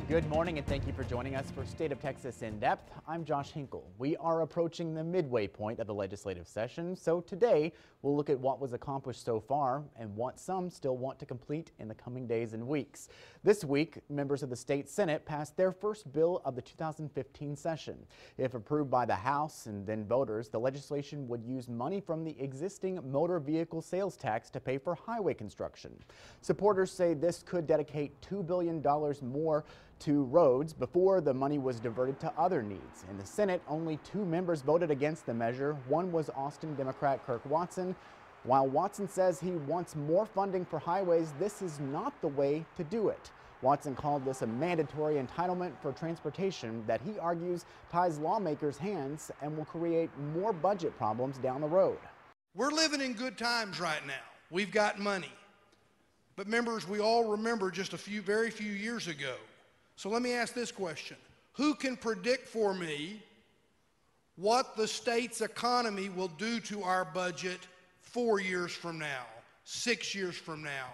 Good morning and thank you for joining us for State of Texas In Depth. I'm Josh Hinkle. We are approaching the midway point of the legislative session, so today we'll look at what was accomplished so far and what some still want to complete in the coming days and weeks. This week, members of the state Senate passed their first bill of the 2015 session. If approved by the House and then voters, the legislation would use money from the existing motor vehicle sales tax to pay for highway construction. Supporters say this could dedicate $2 billion more to roads before the money was diverted to other needs. In the Senate, only 2 members voted against the measure. One was Austin Democrat Kirk Watson. While Watson says he wants more funding for highways, this is not the way to do it. Watson called this a mandatory entitlement for transportation that he argues ties lawmakers' hands and will create more budget problems down the road. We're living in good times right now. We've got money. But members, we all remember just very few years ago. So let me ask this question. Who can predict for me what the state's economy will do to our budget 4 years from now, 6 years from now,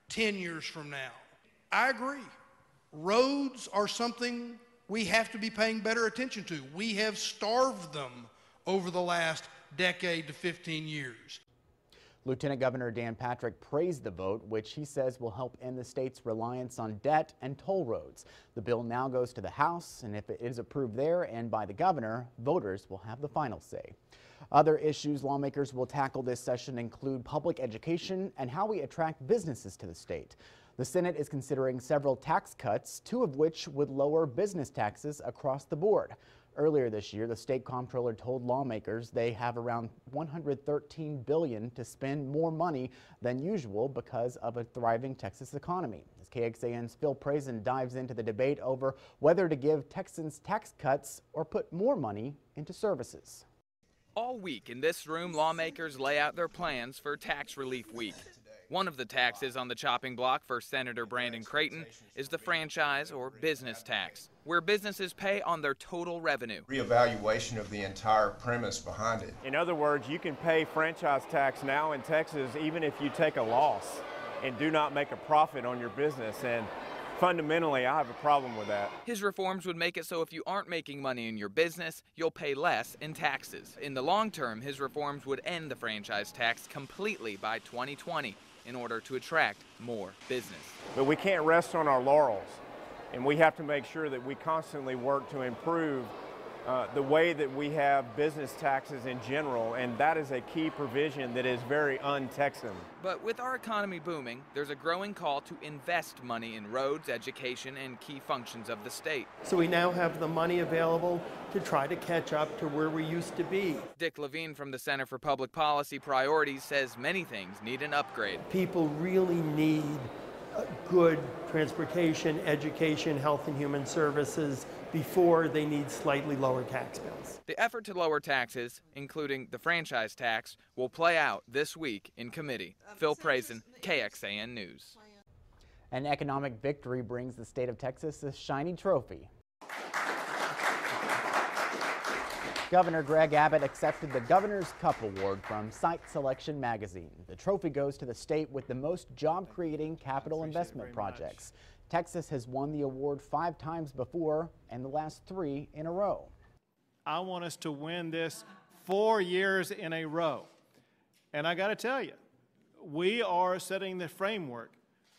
10 years from now? I agree. Roads are something we have to be paying better attention to. We have starved them over the last decade to 15 years. Lieutenant Governor Dan Patrick praised the vote, which he says will help end the state's reliance on debt and toll roads. The bill now goes to the House, and if it is approved there and by the governor, voters will have the final say. Other issues lawmakers will tackle this session include public education and how we attract businesses to the state. The Senate is considering several tax cuts, 2 of which would lower business taxes across the board. Earlier this year, the state comptroller told lawmakers they have around $113 billion to spend more money than usual because of a thriving Texas economy. As KXAN's Phil Prazen dives into the debate over whether to give Texans tax cuts or put more money into services. All week in this room, lawmakers lay out their plans for Tax Relief Week. One of the taxes on the chopping block for Senator Brandon Creighton is the franchise or business tax, where businesses pay on their total revenue. Reevaluation of the entire premise behind it. In other words, you can pay franchise tax now in Texas even if you take a loss and do not make a profit on your business. And fundamentally, I have a problem with that. His reforms would make it so if you aren't making money in your business, you'll pay less in taxes. In the long term, his reforms would end the franchise tax completely by 2020 in order to attract more business. But we can't rest on our laurels, and we have to make sure that we constantly work to improve the way that we have business taxes in general, and that is a key provision that is very un-Texan. But with our economy booming, there's a growing call to invest money in roads, education, and key functions of the state. So we now have the money available to try to catch up to where we used to be. Dick Levine from the Center for Public Policy Priorities says many things need an upgrade. People really need good transportation, education, health and human services before they need slightly lower tax bills. The effort to lower taxes, including the franchise tax, will play out this week in committee. Phil Prazen, KXAN News. An economic victory brings the state of Texas a shiny trophy. Governor Greg Abbott accepted the Governor's Cup Award from Site Selection magazine. The trophy goes to the state with the most job-creating capital investment projects. Texas has won the award 5 times before and the last 3 in a row. I want us to win this 4 years in a row. And I got to tell you, we are setting the framework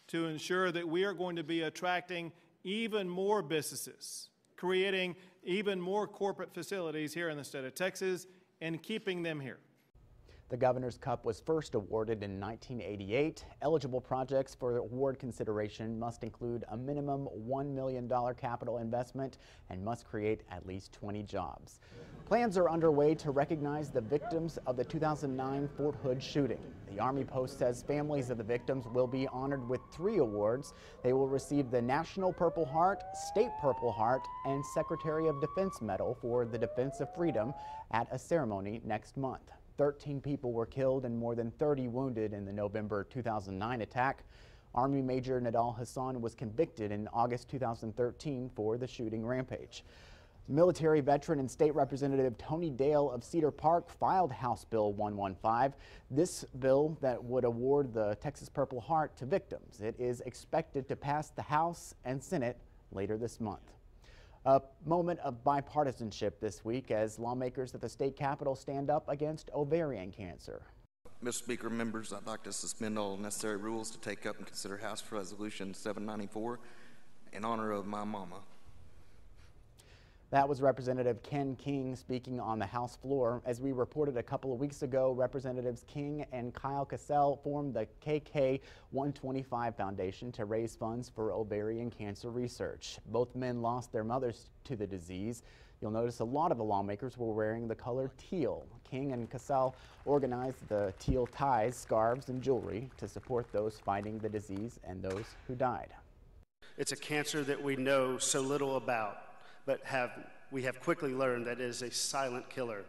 to ensure that we are going to be attracting even more businesses, creating even more corporate facilities here in the state of Texas and keeping them here. The Governor's Cup was first awarded in 1988. Eligible projects for award consideration must include a minimum $1 million capital investment and must create at least 20 jobs. Plans are underway to recognize the victims of the 2009 Fort Hood shooting. The Army Post says families of the victims will be honored with 3 awards. They will receive the National Purple Heart, State Purple Heart, and Secretary of Defense Medal for the defense of freedom at a ceremony next month. 13 people were killed and more than 30 wounded in the November 2009 attack. Army Major Nadal Hassan was convicted in August 2013 for the shooting rampage. Military veteran and state representative Tony Dale of Cedar Park filed House Bill 115. This bill that would award the Texas Purple Heart to victims. It is expected to pass the House and Senate later this month. A moment of bipartisanship this week as lawmakers at the state capitol stand up against ovarian cancer. Mr. Speaker, members, I'd like to suspend all necessary rules to take up and consider House Resolution 794 in honor of my mama. That was Representative Ken King speaking on the House floor. As we reported a couple of weeks ago, Representatives King and Kyle Cassell formed the KK 125 Foundation to raise funds for ovarian cancer research. Both men lost their mothers to the disease. You'll notice a lot of the lawmakers were wearing the color teal. King and Cassell organized the teal ties, scarves, and jewelry to support those fighting the disease and those who died. It's a cancer that we know so little about, but we have quickly learned that it is a silent killer.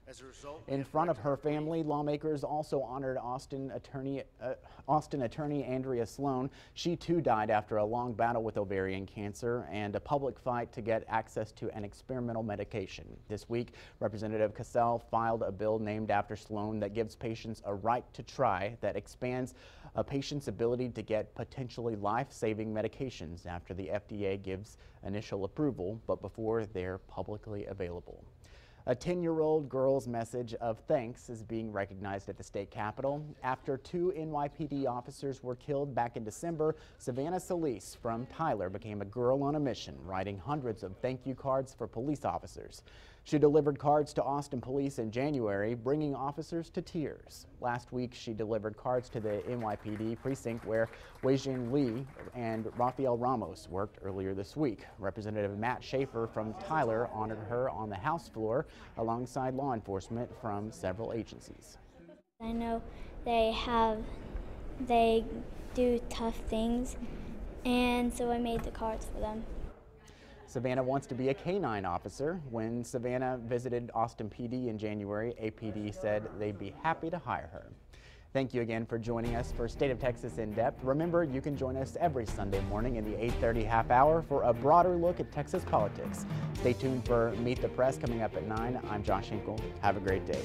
As a result, in front of her family, lawmakers also honored Austin attorney Andrea Sloan. She too died after a long battle with ovarian cancer and a public fight to get access to an experimental medication. This week, Representative Cassell filed a bill named after Sloan that gives patients a right to try, that expands a patient's ability to get potentially life-saving medications after the FDA gives initial approval, but before they're publicly available. A 10-year-old girl's message of thanks is being recognized at the state capitol. After 2 NYPD officers were killed back in December, Savannah Solis from Tyler became a girl on a mission, writing hundreds of thank you cards for police officers. She delivered cards to Austin police in January, bringing officers to tears. Last week, she delivered cards to the NYPD precinct where Weijing Li and Rafael Ramos worked earlier this week. Representative Matt Schaefer from Tyler honored her on the House floor alongside law enforcement from several agencies. I know they do tough things, and so I made the cards for them. Savannah wants to be a K-9 officer. When Savannah visited Austin PD in January, APD said they'd be happy to hire her. Thank you again for joining us for State of Texas In Depth. Remember, you can join us every Sunday morning in the 8:30 half hour for a broader look at Texas politics. Stay tuned for Meet the Press coming up at 9. I'm Josh Hinkle. Have a great day.